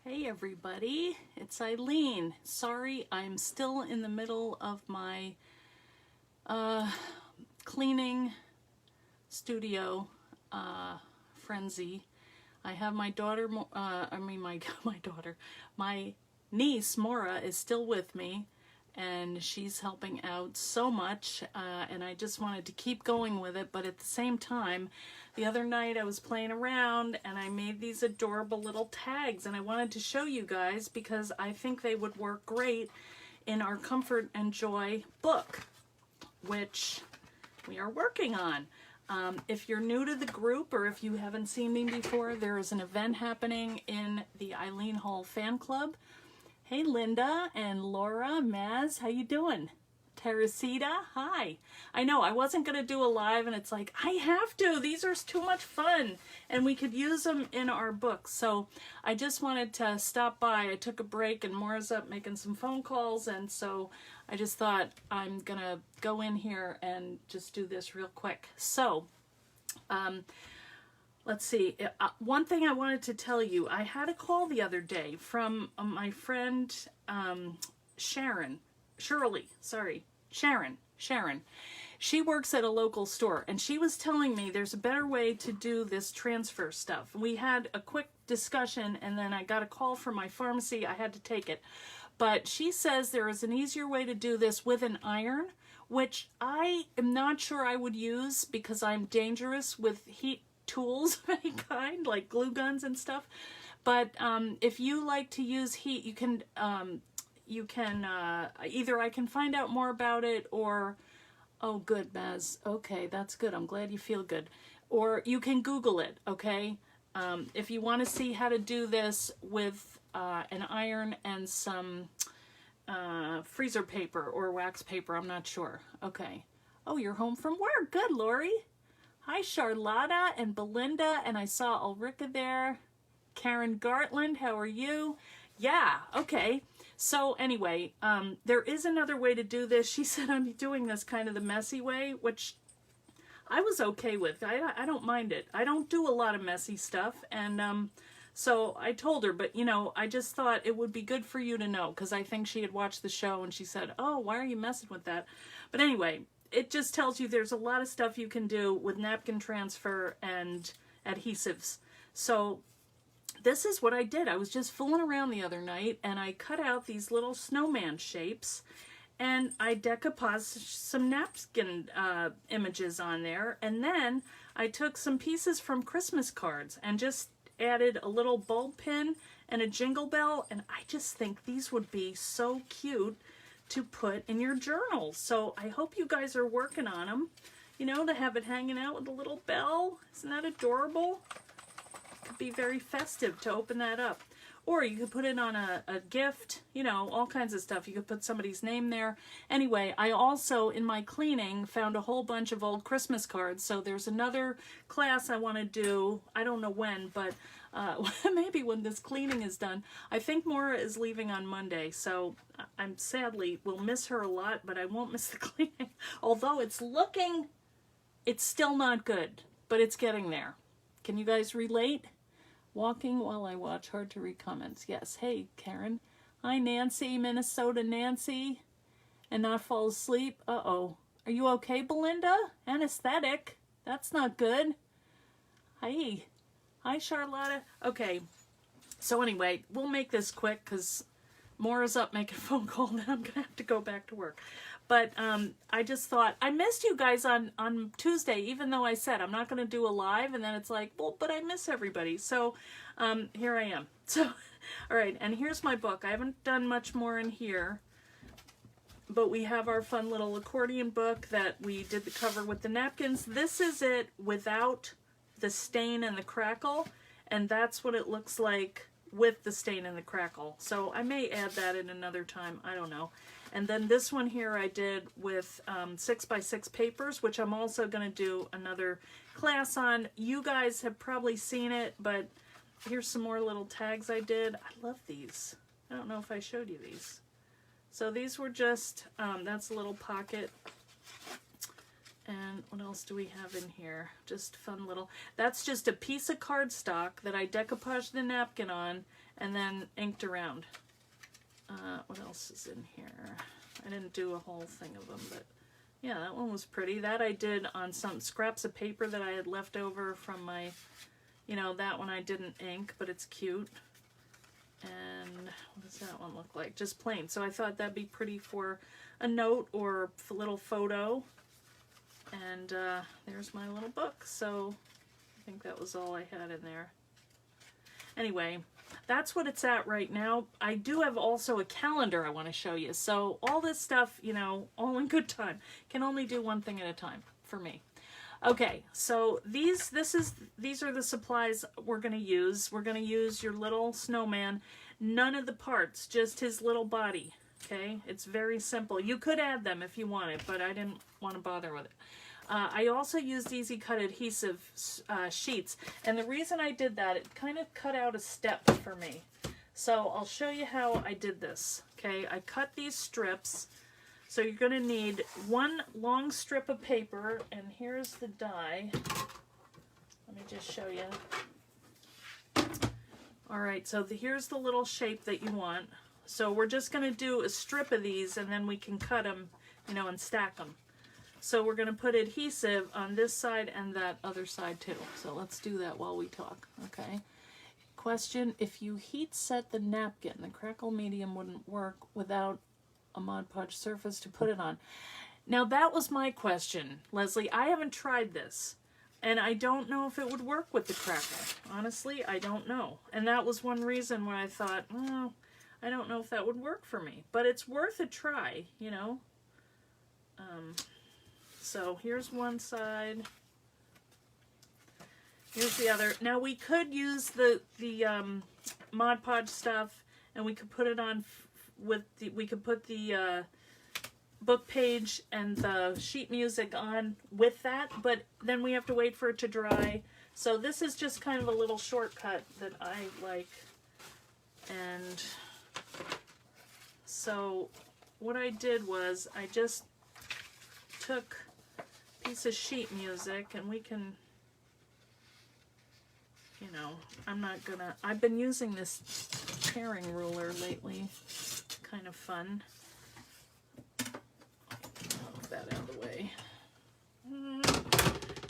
Hey everybody, it's Eileen. Sorry, I'm still in the middle of my cleaning studio frenzy. I have my daughter, my niece Maura is still with me, and she's helping out so much, and I just wanted to keep going with it. But at the same time, the other night I was playing around and I made these adorable little tags, and I wanted to show you guys because I think they would work great in our Comfort and Joy book, which we are working on. If you're new to the group or if you haven't seen me before, there is an event happening in the Eileen Hall fan club. Hey Linda and Laura, Maz, how you doing? Teresita, hi. I know I wasn't going to do a live, and it's like, I have to. These are too much fun, and we could use them in our book. So I just wanted to stop by. I took a break, and Maura's up making some phone calls, and so I just thought I'm going to go in here and just do this real quick. So, let's see. One thing I wanted to tell you, I had a call the other day from my friend Sharon. She works at a local store, and she was telling me there's a better way to do this transfer stuff. We had a quick discussion, and then I got a call from my pharmacy. I had to take it. But she says there is an easier way to do this with an iron, which I am not sure I would use because I'm dangerous with heat tools of any kind, like glue guns and stuff. But if you like to use heat, you can either I can find out more about it, or oh good, Maz, okay, that's good, I'm glad you feel good, or you can Google it. Okay, if you want to see how to do this with an iron and some freezer paper or wax paper, I'm not sure. Okay, oh, you're home from work, good. Lori, hi. Charlotta and Belinda, and I saw Ulrika there. Karen Gartland, how are you? Yeah, okay. So anyway, there is another way to do this. She said I'm doing this kind of the messy way, which I was okay with. I don't mind it. I don't do a lot of messy stuff, and so I told her, but you know, I just thought it would be good for you to know, because I think she had watched the show and she said, oh, why are you messing with that? But anyway, it just tells you there's a lot of stuff you can do with napkin transfer and adhesives. So this is what I did. I was just fooling around the other night, and I cut out these little snowman shapes, and I decomposed some napkin images on there, and then I took some pieces from Christmas cards and just added a little bulb pin and a jingle bell, and I just think these would be so cute to put in your journal. So I hope you guys are working on them, you know, to have it hanging out with a little bell. Isn't that adorable? Could be very festive to open that up. Or you could put it on a gift, you know, all kinds of stuff. You could put somebody's name there. Anyway, I also, in my cleaning, found a whole bunch of old Christmas cards. So there's another class I want to do. I don't know when, but maybe when this cleaning is done. I think Maura is leaving on Monday, so I'm sadly will miss her a lot, but I won't miss the cleaning. Although it's still not good, but it's getting there. Can you guys relate? Walking while I watch, hard to read comments. Yes, hey Karen. Hi Nancy, Minnesota Nancy. And not fall asleep. Uh-oh. Are you okay, Belinda? Anesthetic. That's not good. Hi. Hi Charlotta. Okay. So anyway, we'll make this quick because Maura's up making a phone call, and then I'm gonna have to go back to work. But I just thought, I missed you guys on Tuesday, even though I said I'm not going to do a live, and then it's like, well, but I miss everybody. So here I am. So, all right, and here's my book. I haven't done much more in here, but we have our fun little accordion book that we did the cover with the napkins. This is it without the stain and the crackle, and that's what it looks like with the stain and the crackle. So I may add that in another time. I don't know. And then this one here I did with 6x6 papers, which I'm also going to do another class on. You guys have probably seen it, but here's some more little tags I did. I love these. I don't know if I showed you these. So these were just, that's a little pocket And what else do we have in here? Just fun little, that's just a piece of cardstock that I decoupaged the napkin on and then inked around. What else is in here? I didn't do a whole thing of them, but yeah, that one was pretty. That I did on some scraps of paper that I had left over from my, you know, that one I didn't ink, but it's cute. And what does that one look like? Just plain. So I thought that'd be pretty for a note or a little photo. And there's my little book. So I think that was all I had in there. Anyway, that's what it's at right now. I do have also a calendar I want to show you. So all this stuff, you know, all in good time. Can only do one thing at a time for me. Okay, so these are the supplies we're going to use. We're going to use your little snowman. None of the parts, just his little body. Okay, it's very simple. You could add them if you wanted, but I didn't want to bother with it. I also used Easy Cut Adhesive sheets, and the reason I did that, it kind of cut out a step for me. So I'll show you how I did this. Okay, I cut these strips. So you're going to need one long strip of paper, and here's the die. Let me just show you. All right, so here's the little shape that you want. So we're just going to do a strip of these, and then we can cut them, you know, and stack them. So we're going to put adhesive on this side and that other side too. So let's do that while we talk, okay? Question, if you heat set the napkin, the crackle medium wouldn't work without a Mod Podge surface to put it on. Now that was my question, Leslie. I haven't tried this, and I don't know if it would work with the crackle. Honestly, I don't know. And that was one reason why I thought, oh, I don't know if that would work for me. But it's worth a try, you know. So here's one side. Here's the other. Now we could use the Mod Podge stuff, and we could put it on with the, we could put the book page and the sheet music on with that, but then we have to wait for it to dry. So this is just kind of a little shortcut that I like. And so what I did was I just took a piece of sheet music, and we can, you know, I've been using this tearing ruler lately. Kind of fun. Move that out of the way.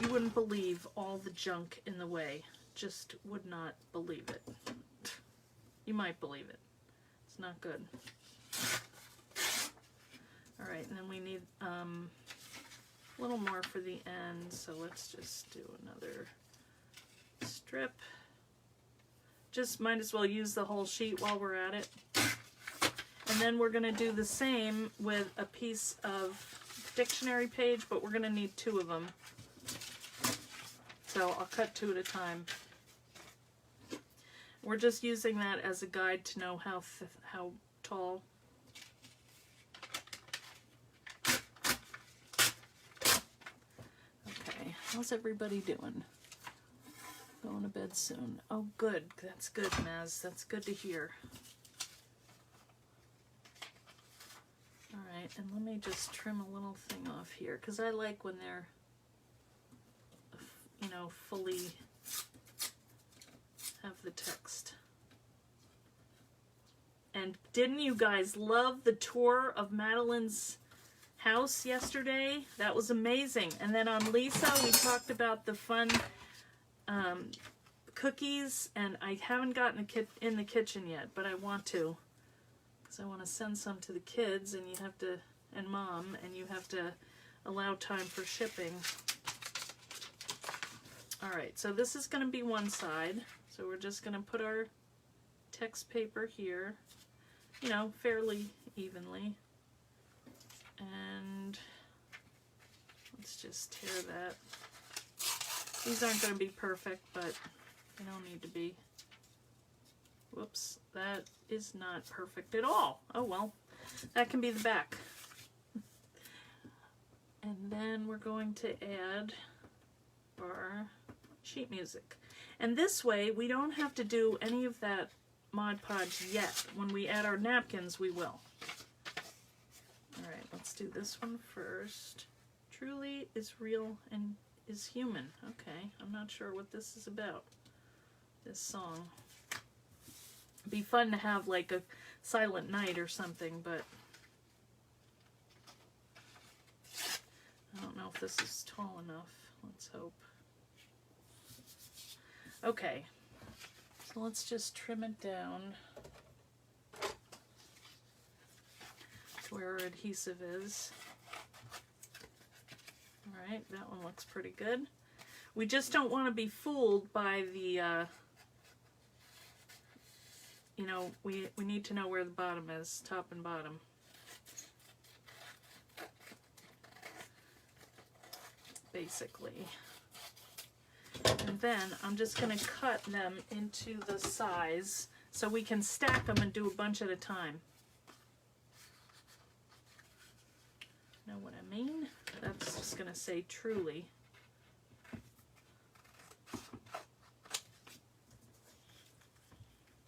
You wouldn't believe all the junk in the way. Just would not believe it. You might believe it. It's not good. Alright, and then we need a little more for the end, so let's just do another strip. Just might as well use the whole sheet while we're at it. And then we're going to do the same with a piece of dictionary page, but we're going to need 2 of them. So I'll cut 2 at a time. We're just using that as a guide to know how tall. Okay, how's everybody doing? Going to bed soon. Oh, good. That's good, Maz. That's good to hear. Alright, and let me just trim a little thing off here, because I like when they're, you know, fully have the text. And didn't you guys love the tour of Madeline's house yesterday? That was amazing. And then on Lisa, we talked about the fun cookies, and I haven't gotten in the kitchen yet, but I want to. I want to send some to the kids, and you have to, and Mom, and you have to allow time for shipping. Alright, so this is going to be one side. So we're just going to put our text paper here, you know, fairly evenly. And let's just tear that. These aren't going to be perfect, but they don't need to be. Whoops, that is not perfect at all. Oh well, that can be the back. And then we're going to add our sheet music. And this way, we don't have to do any of that Mod Podge yet. When we add our napkins, we will. Alright, let's do this one first. Truly is real and is human. Okay, I'm not sure what this is about, this song. It'd be fun to have like a silent night or something, but I don't know if this is tall enough. Let's hope. Okay, so let's just trim it down to where our adhesive is. Alright, that one looks pretty good. We just don't want to be fooled by the, you know, we need to know where the bottom is, top and bottom. Basically. And then I'm just going to cut them into the size so we can stack them and do a bunch at a time. Know what I mean? That's just going to say truly.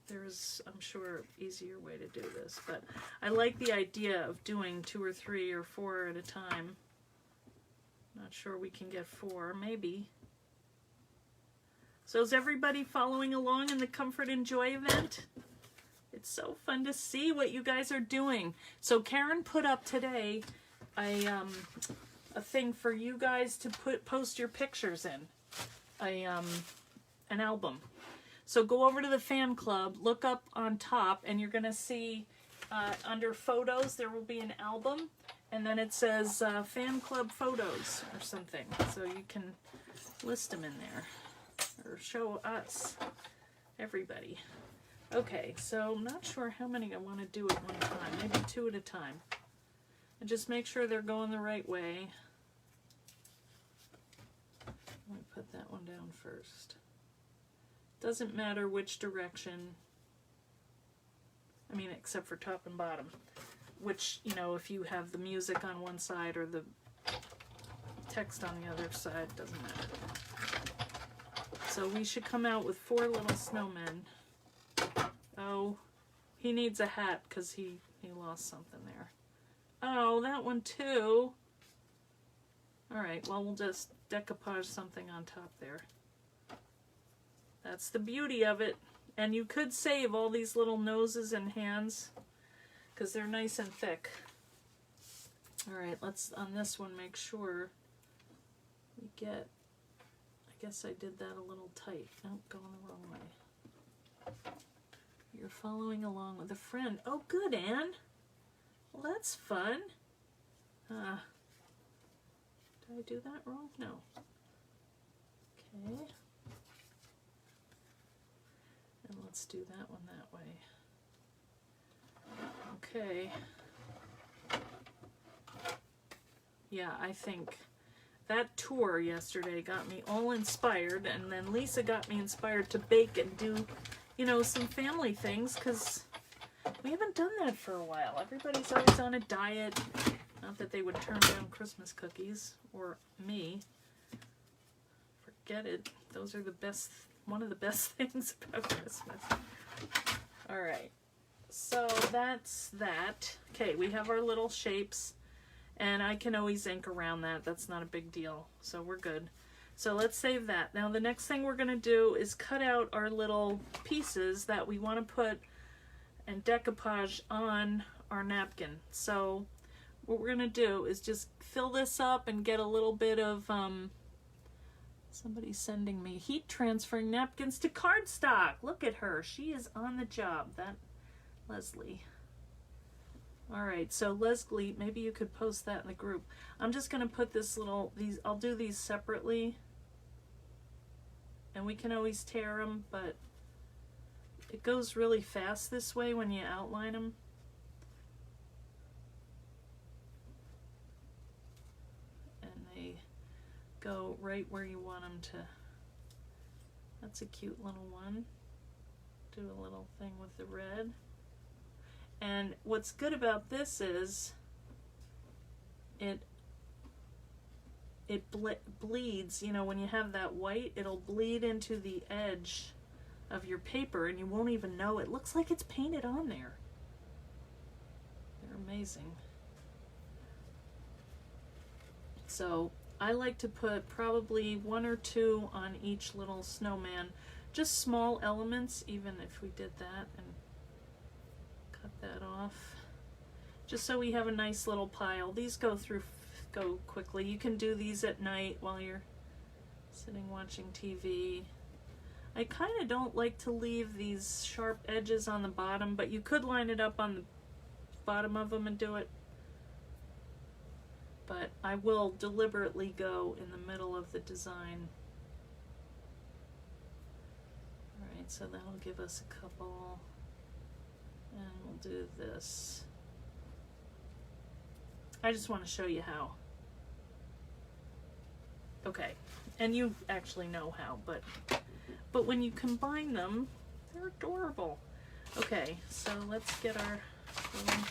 There's, I'm sure, easier way to do this, but I like the idea of doing 2 or 3 or 4 at a time. Not sure we can get 4, maybe. So is everybody following along in the Comfort and Joy event? It's so fun to see what you guys are doing. So Karen put up today a thing for you guys to post your pictures in, an album. So go over to the fan club, look up on top, and you're gonna see under photos there will be an album, and then it says fan club photos or something. So you can list them in there or show us, everybody. Okay, so I'm not sure how many I want to do at one time, maybe 2 at a time. And just make sure they're going the right way. Let me put that one down first. Doesn't matter which direction, I mean, except for top and bottom. Which, you know, if you have the music on one side or the text on the other side, doesn't matter. So we should come out with 4 little snowmen. Oh, he needs a hat because he lost something there. Oh, that one too. Alright, well, we'll just decoupage something on top there. That's the beauty of it. And you could save all these little noses and hands because they're nice and thick. Alright, let's, on this one, make sure we get, I guess I did that a little tight. Nope, going the wrong way. You're following along with a friend. Oh, good, Anne. Well, that's fun. Did I do that wrong? No. Okay. And let's do that one that way. Okay. Yeah, I think that tour yesterday got me all inspired, and then Lisa got me inspired to bake and do, you know, some family things, because we haven't done that for a while. Everybody's always on a diet. Not that they would turn down Christmas cookies, or me. Forget it. Those are the best, one of the best things about Christmas. Alright, so that's that. Okay, we have our little shapes, and I can always ink around that. That's not a big deal, so we're good. So let's save that. Now the next thing we're going to do is cut out our little pieces that we want to put and decoupage on our napkin. So what we're going to do is just fill this up and get a little bit of, somebody's sending me heat transferring napkins to cardstock. Look at her. She is on the job. That Leslie. Alright, so Leslie, maybe you could post that in the group. I'm just going to put this little, I'll do these separately. And we can always tear them, but it goes really fast this way when you outline them. And they go right where you want them to. That's a cute little one. Do a little thing with the red. And what's good about this is it bleeds, you know, when you have that white, it'll bleed into the edge of your paper and you won't even know. It looks like it's painted on there. They're amazing. So I like to put probably 1 or 2 on each little snowman, just small elements, even if we did that, and cut that off, just so we have a nice little pile. These go quickly. You can do these at night while you're sitting watching TV. I kind of don't like to leave these sharp edges on the bottom, but you could line it up on the bottom of them and do it. But I will deliberately go in the middle of the design. Alright, so that'll give us a couple, and we'll do this. I just want to show you how. Okay, and you actually know how, but when you combine them, they're adorable. Okay, so let's get our little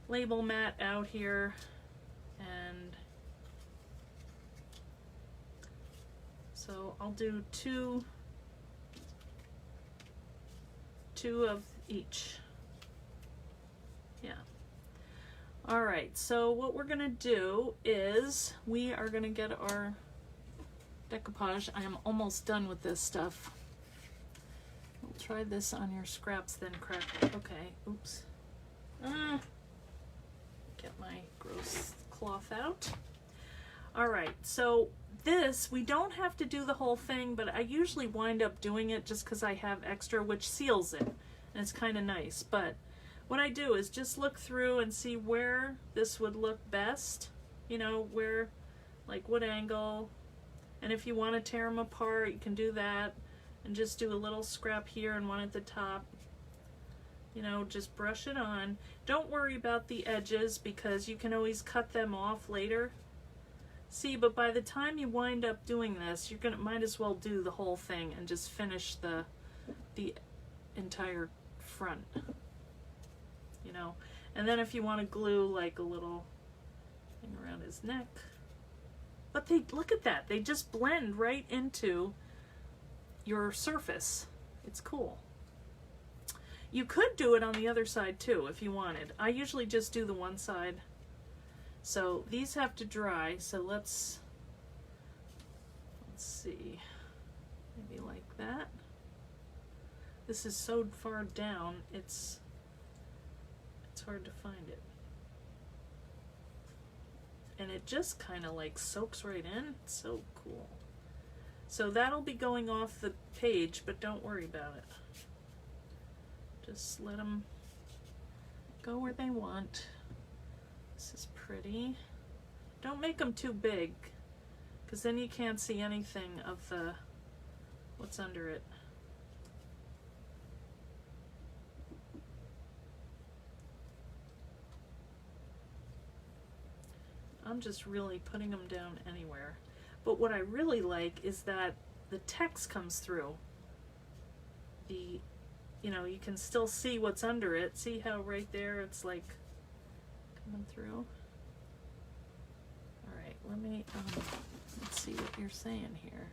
label mat out here, and so I'll do two of each. Yeah. All right, so what we're gonna do is we are gonna get our decoupage. I am almost done with this stuff. We'll try this on your scraps, then crack it. Okay, oops. Get my gross cloth out. All right, so this, we don't have to do the whole thing, but I usually wind up doing it just because I have extra, which seals it, and it's kind of nice. But what I do is just look through and see where this would look best, you know, where, like what angle, and if you want to tear them apart, you can do that, and just do a little scrap here and one at the top. You know, just brush it on. Don't worry about the edges because you can always cut them off later. See, but by the time you wind up doing this, you're gonna might as well do the whole thing and just finish the entire front. You know, and then if you want to glue like a little thing around his neck, but they, look at that, they just blend right into your surface. It's cool. You could do it on the other side too if you wanted. I usually just do the one side. So these have to dry, so let's see, maybe like that. This is so far down, it's hard to find it. And it just kind of like soaks right in. It's so cool. So that'll be going off the page, but don't worry about it. Just let them go where they want. This is pretty. Don't make them too big, because then you can't see anything of the what's under it. I'm just really putting them down anywhere. But what I really like is that the text comes through. You know, you can still see what's under it. See how right there it's like coming through? All right, let me, let's see what you're saying here.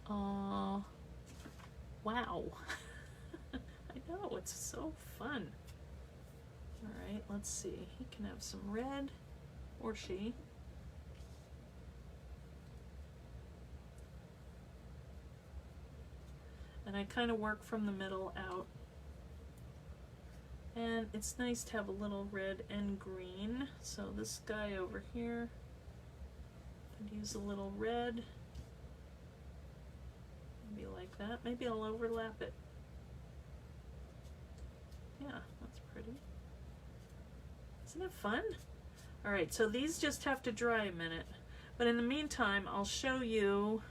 Wow. I know, it's so fun. All right, let's see. He can have some red, or she. And I kind of work from the middle out. And it's nice to have a little red and green. So this guy over here, could use a little red. Maybe like that. Maybe I'll overlap it. Yeah, that's pretty. Isn't it fun? All right, so these just have to dry a minute. But in the meantime, I'll show you,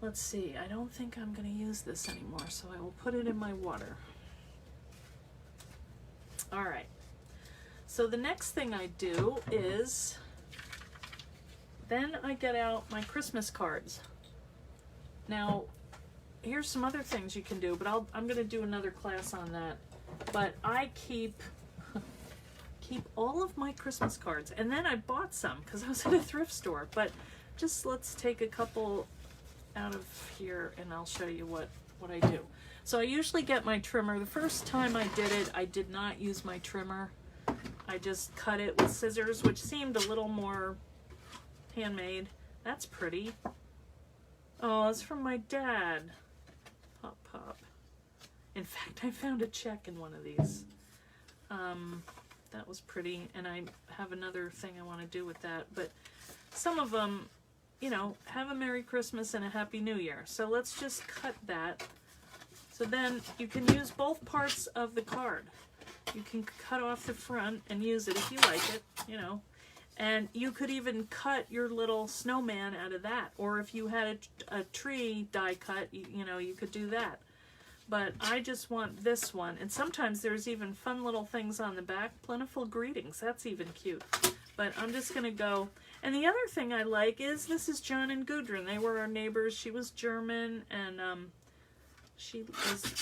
let's see, I don't think I'm gonna use this anymore, so I will put it in my water. All right, so the next thing I do is, then I get out my Christmas cards. Now, here's some other things you can do, but I'm gonna do another class on that. But I keep all of my Christmas cards, and then I bought some because I was at a thrift store, but just let's take a couple out of here and I'll show you what I do. So I usually get my trimmer. The first time I did it, I did not use my trimmer. I just cut it with scissors, which seemed a little more handmade. That's pretty. Oh, it's from my dad. Pop, pop. In fact, I found a check in one of these. That was pretty, and I have another thing I want to do with that. But some of them, you know, have a Merry Christmas and a Happy New Year. So let's just cut that. So then you can use both parts of the card. You can cut off the front and use it if you like it, you know. And you could even cut your little snowman out of that. Or if you had a tree die cut, you know, you could do that. But I just want this one. And sometimes there's even fun little things on the back. Plentiful greetings. That's even cute. But I'm just going to go. And the other thing I like is this is John and Gudrun. They were our neighbors. She was German. And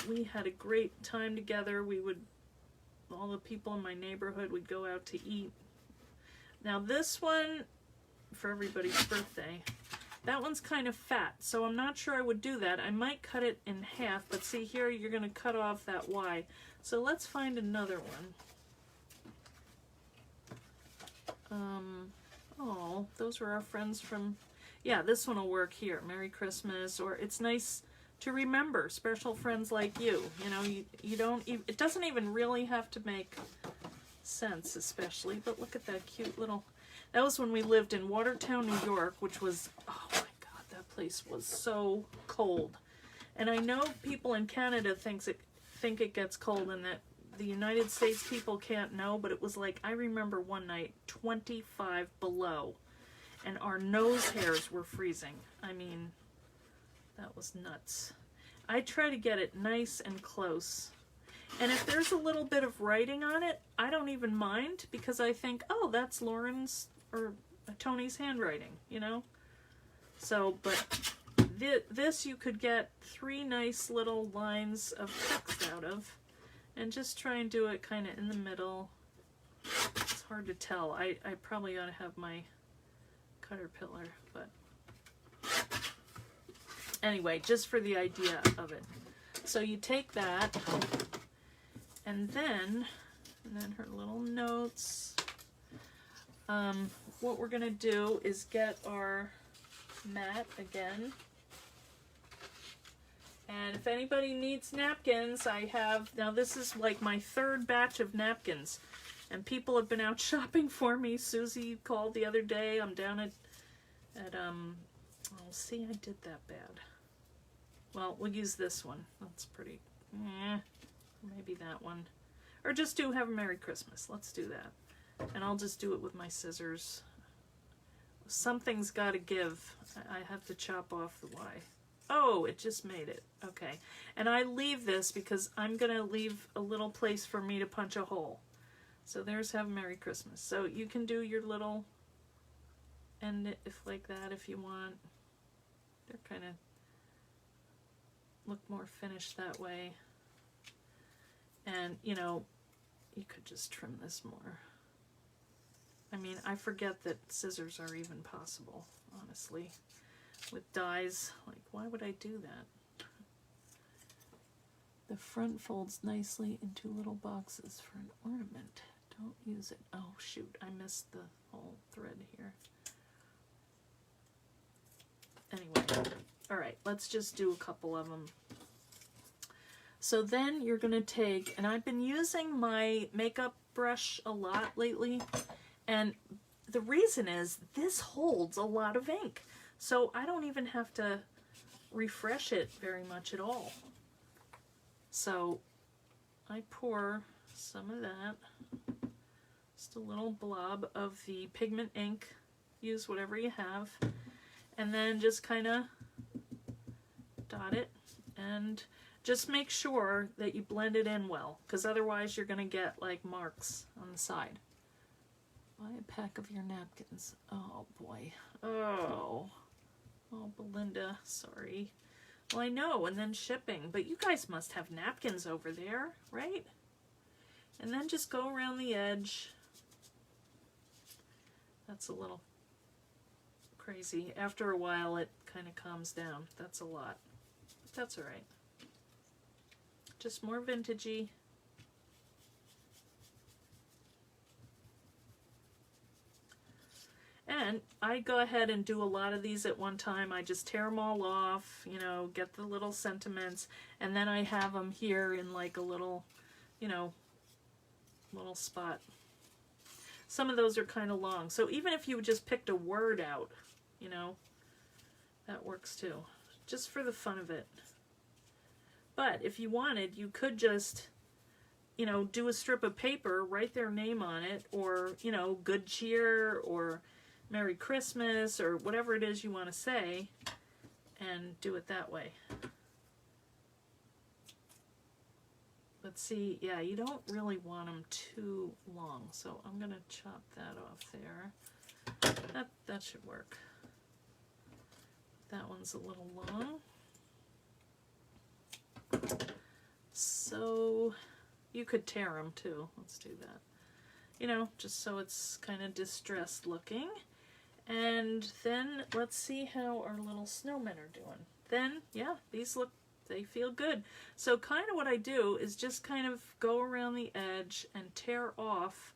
we had a great time together. We would, all the people in my neighborhood would go out to eat. Now this one, for everybody's birthday, that one's kind of fat, so I'm not sure I would do that. I might cut it in half, but see here, you're going to cut off that Y. So let's find another one. Oh, those were our friends from, yeah, this one will work here. Merry Christmas, or it's nice to remember special friends like you. You know, you don't even, it doesn't even really have to make sense, especially, but look at that cute little, that was when we lived in Watertown, New York, which was, oh my God, that place was so cold. And I know people in Canada think it gets cold and that the United States people can't know, but it was like, I remember one night, 25 below, and our nose hairs were freezing. I mean, that was nuts. I try to get it nice and close. And if there's a little bit of writing on it, I don't even mind, because I think, oh, that's Lauren's or Tony's handwriting, you know? So, but this you could get 3 nice little lines of text out of, and just try and do it kind of in the middle. It's hard to tell. I probably ought to have my Caterpillar, but anyway, just for the idea of it. So you take that, and then her little notes. What we're gonna do is get our mat again. And if anybody needs napkins, I have, now this is like my 3rd batch of napkins. And people have been out shopping for me. Susie called the other day. I'm down at oh, see, I did that bad. Well, we'll use this one. That's pretty, maybe that one. Or just do Have a Merry Christmas. Let's do that. And I'll just do it with my scissors. Something's got to give. I have to chop off the Y. Oh, it just made it. Okay. And I leave this because I'm going to leave a little place for me to punch a hole. So there's Have a Merry Christmas. So you can do your little end it if like that if you want. They're kind of look more finished that way. And, you know, you could just trim this more. I mean, I forget that scissors are even possible, honestly. With dies, like, why would I do that? The front folds nicely into little boxes for an ornament. Don't use it. Oh, shoot, I missed the whole thread here. Anyway, all right, let's just do a couple of them. So then you're going to take, and I've been using my makeup brush a lot lately, and the reason is this holds a lot of ink. So I don't even have to refresh it very much at all. So I pour some of that, just a little blob of the pigment ink, use whatever you have, and then just kind of dot it, and just make sure that you blend it in well, because otherwise you're going to get like marks on the side. Buy a pack of your napkins. Oh boy. Oh, Belinda, sorry. Well, I know, and then shipping, but you guys must have napkins over there, right? And then just go around the edge. That's a little crazy. After a while, it kind of calms down. That's a lot. But that's all right. Just more vintagey. And I go ahead and do a lot of these at one time. I just tear them all off, you know, get the little sentiments, and then I have them here in like a little, you know, little spot. Some of those are kind of long. So even if you just picked a word out, you know, that works too. Just for the fun of it. But if you wanted, you could just, you know, do a strip of paper, write their name on it, or, you know, good cheer, or Merry Christmas, or whatever it is you want to say, and do it that way. But see, yeah, you don't really want them too long, so I'm going to chop that off there. That should work. That one's a little long. So you could tear them too. Let's do that. You know, just so it's kind of distressed looking. And then let's see how our little snowmen are doing. Then, yeah, these look, they feel good. So kind of what I do is just kind of go around the edge and tear off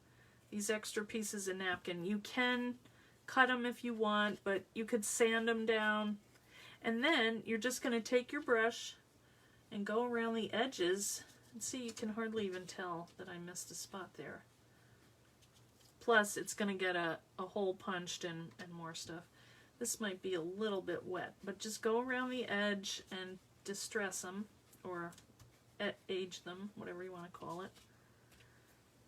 these extra pieces of napkin. You can cut them if you want, but you could sand them down. And then you're just going to take your brush and go around the edges. And see, you can hardly even tell that I missed a spot there. Plus, it's going to get a hole punched and more stuff. This might be a little bit wet, but just go around the edge and distress them, or age them, whatever you want to call it.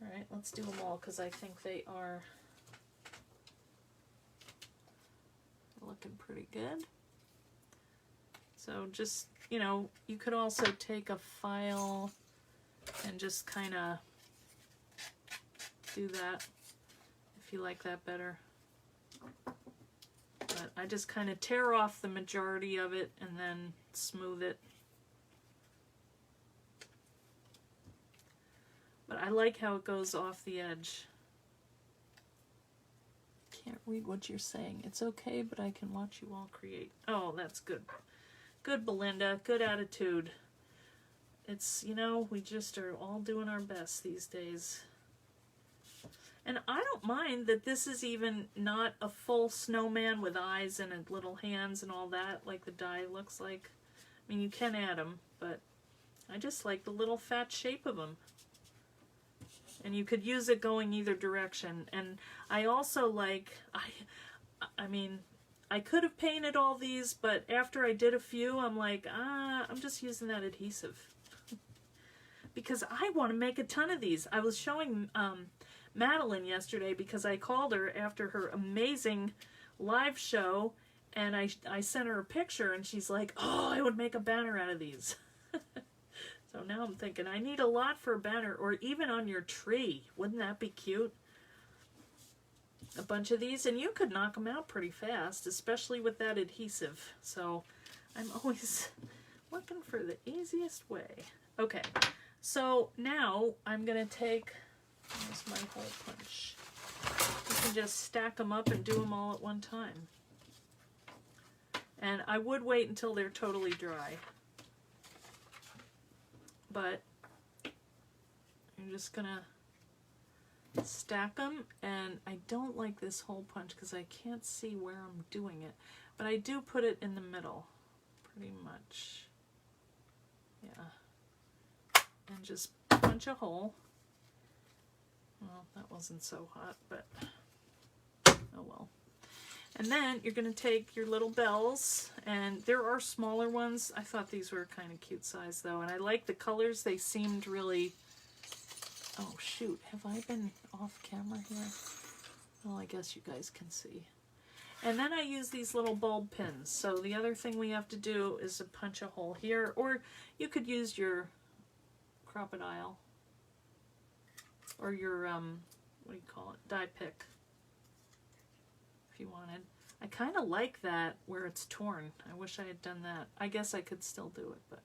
Alright, let's do them all, because I think they are looking pretty good. So just, you know, you could also take a file and just kind of do that if you like that better. But I just kind of tear off the majority of it and then smooth it. But I like how it goes off the edge. Can't read what you're saying. It's okay, but I can watch you all create. Oh, that's good. Good, Belinda. Good attitude. It's, you know, we just are all doing our best these days. And I don't mind that this is even not a full snowman with eyes and little hands and all that, like the die looks like. I mean, you can add them, but I just like the little fat shape of them. And you could use it going either direction. And I also like, I mean, I could have painted all these, but after I did a few, I'm like, I'm just using that adhesive. Because I want to make a ton of these. I was showing Madeline yesterday because I called her after her amazing live show, and I sent her a picture, and she's like, oh, I would make a banner out of these. So now I'm thinking, I need a lot for a banner, or even on your tree. Wouldn't that be cute? A bunch of these, and you could knock them out pretty fast, especially with that adhesive. So I'm always looking for the easiest way. Okay, so now I'm going to take, here's my hole punch. You can just stack them up and do them all at one time. And I would wait until they're totally dry. But I'm just going to stack them, and I don't like this hole punch because I can't see where I'm doing it, but I do put it in the middle pretty much. Yeah, and just punch a hole. Well, that wasn't so hot, but oh well. And then you're going to take your little bells, and there are smaller ones. I thought these were kind of cute size though, and I like the colors. They seemed really, oh shoot, have I been off camera here? Well, I guess you guys can see. And then I use these little bulb pins. So the other thing we have to do is to punch a hole here, or you could use your crocodile, or your, what do you call it, die pick, if you wanted. I kind of like that where it's torn. I wish I had done that. I guess I could still do it, but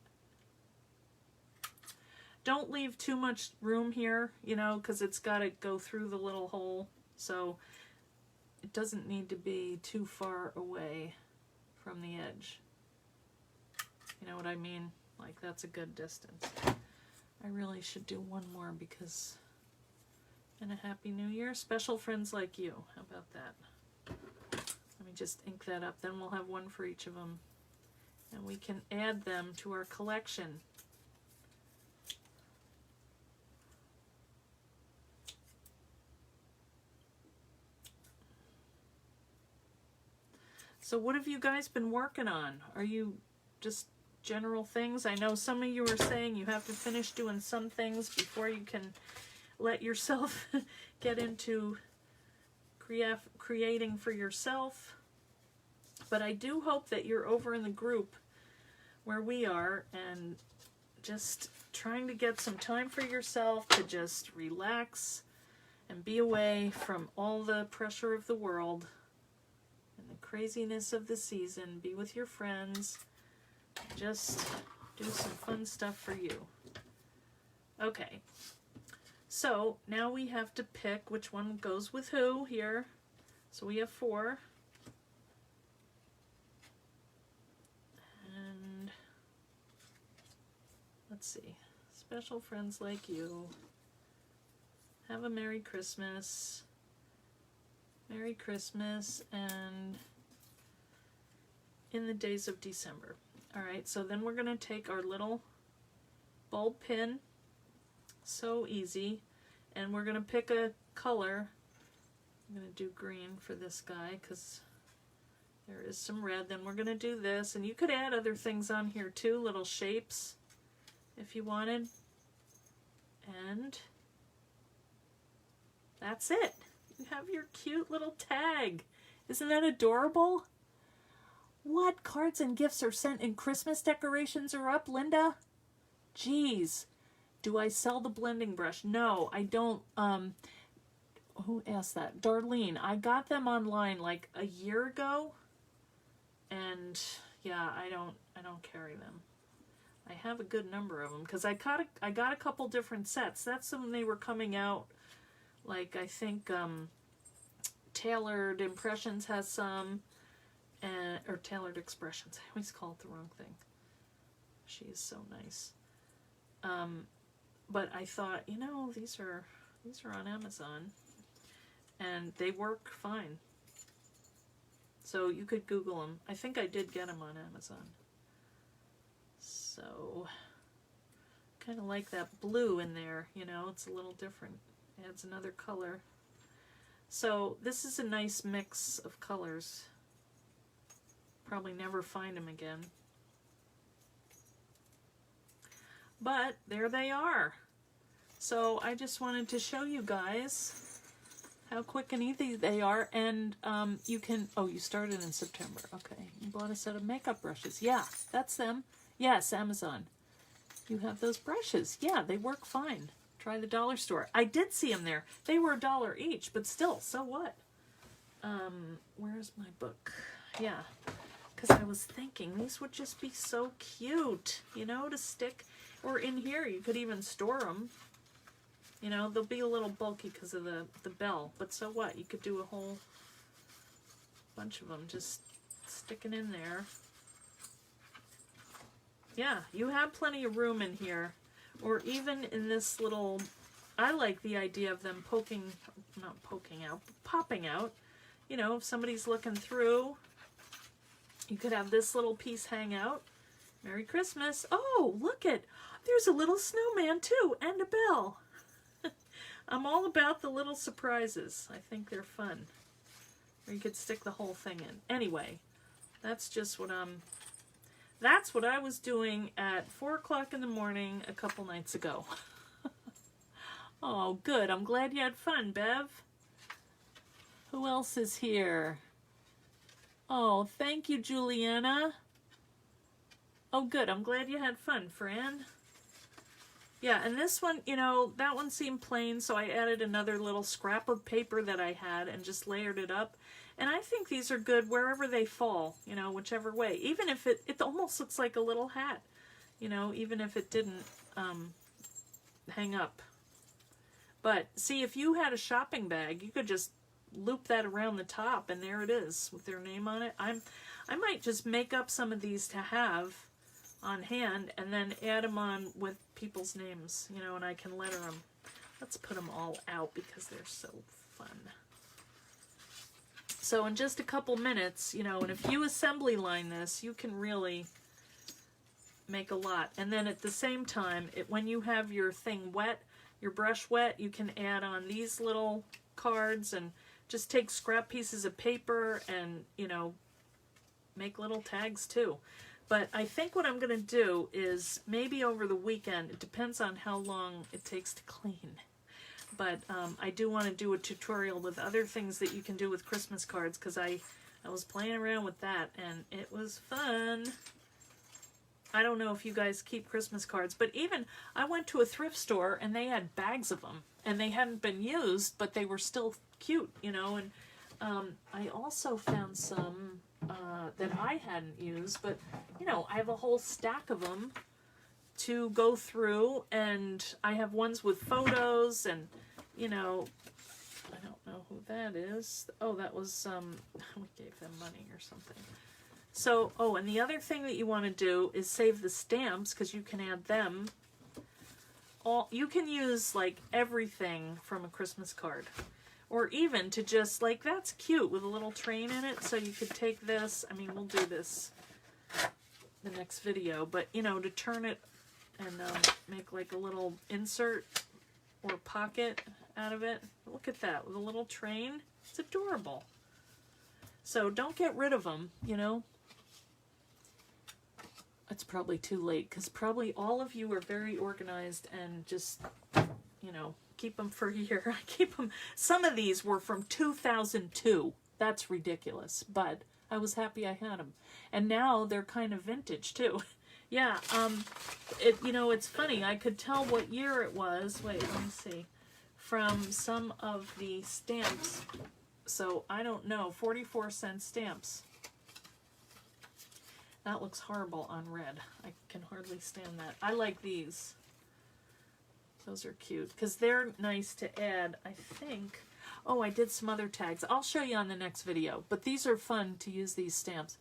don't leave too much room here, you know, because it's got to go through the little hole. So it doesn't need to be too far away from the edge. You know what I mean? Like, that's a good distance. I really should do one more because, and a Happy New Year. Special friends like you. How about that? Let me just ink that up. Then we'll have one for each of them. And we can add them to our collection. So what have you guys been working on? Are you just general things? I know some of you are saying you have to finish doing some things before you can let yourself get into creating for yourself. But I do hope that you're over in the group where we are and just trying to get some time for yourself to just relax and be away from all the pressure of the world and the craziness of the season. Be with your friends. Just do some fun stuff for you. Okay. So now we have to pick which one goes with who here. So we have 4. And let's see. Special friends like you. Have a Merry Christmas. Merry Christmas and in the days of December. All right, so then we're going to take our little bulb pin. So easy. And we're going to pick a color. I'm going to do green for this guy because there is some red. Then we're going to do this. And you could add other things on here too, little shapes if you wanted. And that's it. You have your cute little tag. Isn't that adorable? What cards and gifts are sent and Christmas decorations are up, Linda? Geez. Do I sell the blending brush? No, I don't. Who asked that? Darlene. I got them online like a year ago. And yeah, I don't carry them. I have a good number of them because I got a couple different sets. That's when they were coming out. Like I think Tailored Impressions has some, or Tailored Expressions. I always call it the wrong thing. She is so nice. But I thought, you know, these are on Amazon, and they work fine. So you could Google them. I think I did get them on Amazon. So kind of like that blue in there, you know, it's a little different. Adds another color. So this is a nice mix of colors. Probably never find them again. But there they are. So I just wanted to show you guys how quick and easy they are. And you can, oh, you started in September. Okay. You bought a set of makeup brushes. Yeah, that's them. Yes, Amazon. You have those brushes. Yeah, they work fine. Try the dollar store. I did see them there. They were $1 each, but still, so what? Where's my book? Yeah, because I was thinking these would just be so cute, you know, to stick. Or in here, you could even store them. You know, they'll be a little bulky because of the bell, but so what? You could do a whole bunch of them just sticking in there. Yeah, you have plenty of room in here. Or even in this little, I like the idea of them popping out. You know, if somebody's looking through, you could have this little piece hang out. Merry Christmas. Oh, look it. There's a little snowman too, and a bell. I'm all about the little surprises. I think they're fun. Or you could stick the whole thing in. Anyway, that's just what that's what I was doing at 4 o'clock in the morning a couple nights ago. Oh, good. I'm glad you had fun, Bev. Who else is here? Oh, thank you, Juliana. Oh, good. I'm glad you had fun, Fran. Yeah, and this one, you know, that one seemed plain, so I added another little scrap of paper that I had and just layered it up. And I think these are good wherever they fall, you know, whichever way. Even if it almost looks like a little hat, you know, even if it didn't hang up. But see, if you had a shopping bag, you could just loop that around the top, and there it is with their name on it. I might just make up some of these to have on hand and then add them on with people's names, you know, and I can letter them. Let's put them all out because they're so fun. So in just a couple minutes, you know, and if you assembly line this, you can really make a lot. And then at the same time, when you have your thing wet, your brush wet, you can add on these little cards and just take scrap pieces of paper and, you know, make little tags too. But I think what I'm going to do is maybe over the weekend, it depends on how long it takes to clean. But I do want to do a tutorial with other things that you can do with Christmas cards, because I was playing around with that and it was fun. I don't know if you guys keep Christmas cards, but even I went to a thrift store and they had bags of them and they hadn't been used, but they were still cute, you know. And I also found some that I hadn't used, but you know, I have a whole stack of them to go through, and I have ones with photos, and you know, I don't know who that is. Oh, that was we gave them money or something. So, oh, and the other thing that you want to do is save the stamps, because you can add them. You can use like everything from a Christmas card, or even to just like, that's cute with a little train in it. So you could take this. I mean, we'll do this the next video, but you know, to turn it and make like a little insert or pocket out of it. Look at that with a little train. It's adorable. So don't get rid of them, you know. It's probably too late, because probably all of you are very organized and just, you know, keep them for a year. I keep them. Some of these were from 2002. That's ridiculous, but I was happy I had them. And now they're kind of vintage too. Yeah, you know, it's funny. I could tell what year it was. Wait, let me see. From some of the stamps. So I don't know. 44-cent stamps. That looks horrible on red. I can hardly stand that. I like these. Those are cute because they're nice to add, I think. Oh, I did some other tags. I'll show you on the next video. But these are fun to use, these stamps.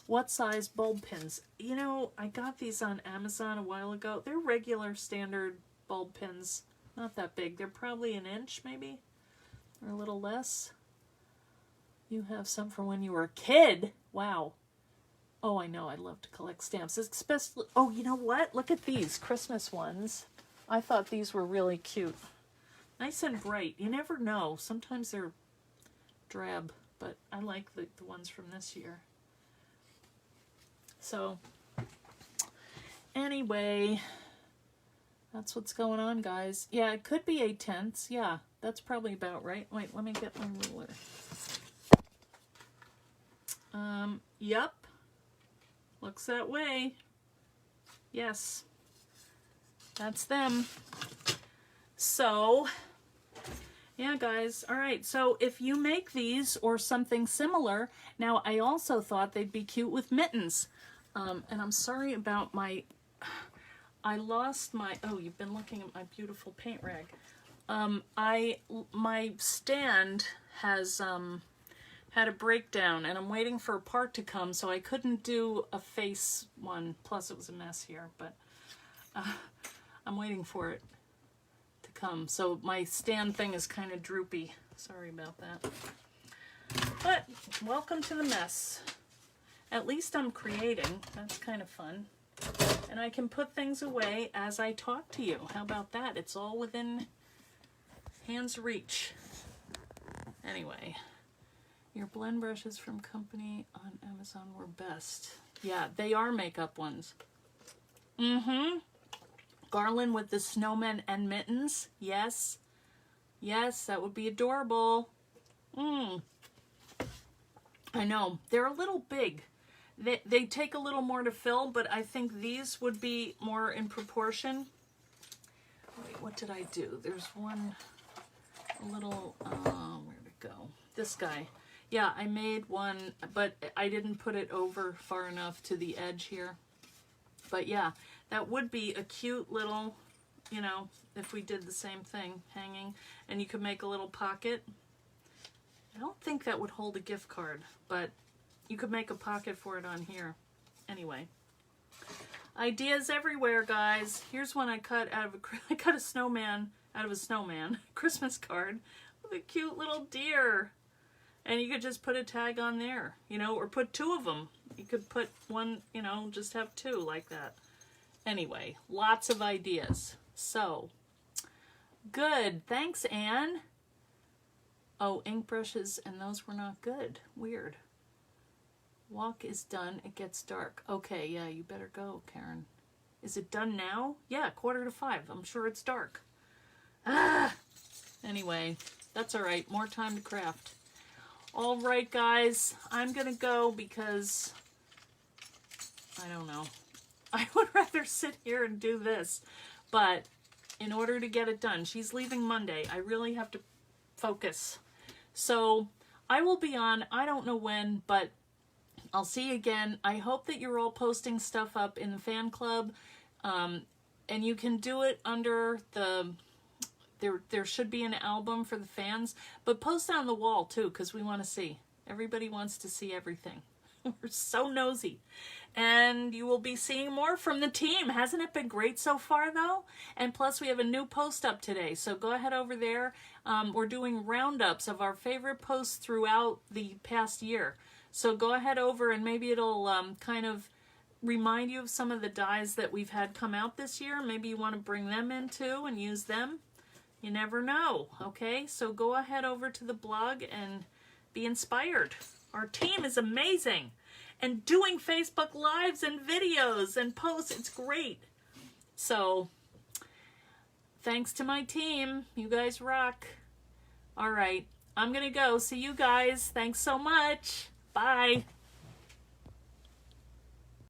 What size bulb pins? You know, I got these on Amazon a while ago. They're regular standard bulb pins. Not that big. They're probably an inch maybe, or a little less. You have some from when you were a kid. Wow. Oh, I know. I love to collect stamps. Especially, oh, you know what? Look at these Christmas ones. I thought these were really cute. Nice and bright. You never know. Sometimes they're drab, but I like the ones from this year. So, anyway, that's what's going on, guys. Yeah, it could be 8/10. Yeah, that's probably about right. Wait, let me get my ruler. Yep. Looks that way. Yes. That's them. So, yeah, guys. All right. So, if you make these or something similar, now I also thought they'd be cute with mittens. And I'm sorry about my... I lost my... Oh, you've been looking at my beautiful paint rag. My stand has... had a breakdown, and I'm waiting for a part to come, so I couldn't do a face one. Plus, it was a mess here, but I'm waiting for it to come. So my stand thing is kind of droopy. Sorry about that. But welcome to the mess. At least I'm creating. That's kind of fun. And I can put things away as I talk to you. How about that? It's all within hand's reach. Anyway. Your blend brushes from company on Amazon were best. Yeah, they are makeup ones. Mm-hmm. Garland with the snowmen and mittens. Yes. Yes, that would be adorable. I know. They're a little big. They take a little more to fill, but I think these would be more in proportion. Wait, what did I do? There's one, a little, where'd it go? This guy. Yeah, I made one, but I didn't put it over far enough to the edge here. But yeah, that would be a cute little, you know, if we did the same thing, hanging. And you could make a little pocket. I don't think that would hold a gift card, but you could make a pocket for it on here. Anyway. Ideas everywhere, guys. Here's one I cut out of I cut a snowman out of a snowman Christmas card with a cute little deer. And you could just put a tag on there, you know, or put two of them. You could put one, you know, just have two like that. Anyway, lots of ideas. So, good. Thanks, Anne. Oh, ink brushes, and those were not good. Weird. Walk is done. It gets dark. Okay, yeah, you better go, Karen. Is it done now? Yeah, 4:45. I'm sure it's dark. Ah! Anyway, that's all right. More time to craft. All right, guys. I'm going to go because, I don't know. I would rather sit here and do this. But in order to get it done, she's leaving Monday. I really have to focus. So I will be on, I don't know when, but I'll see you again. I hope that you're all posting stuff up in the fan club. And you can do it under the, there should be an album for the fans. But post on the wall too, because we want to see. Everybody wants to see everything. We're so nosy. And you will be seeing more from the team. Hasn't it been great so far, though? And plus, we have a new post up today. So go ahead over there. We're doing roundups of our favorite posts throughout the past year. So go ahead over and maybe it'll kind of remind you of some of the dies that we've had come out this year. Maybe you want to bring them in too and use them. You never know, okay? So go ahead over to the blog and be inspired. Our team is amazing. And doing Facebook Lives and videos and posts, it's great. So, thanks to my team. You guys rock. All right, I'm going to go. See you guys. Thanks so much. Bye.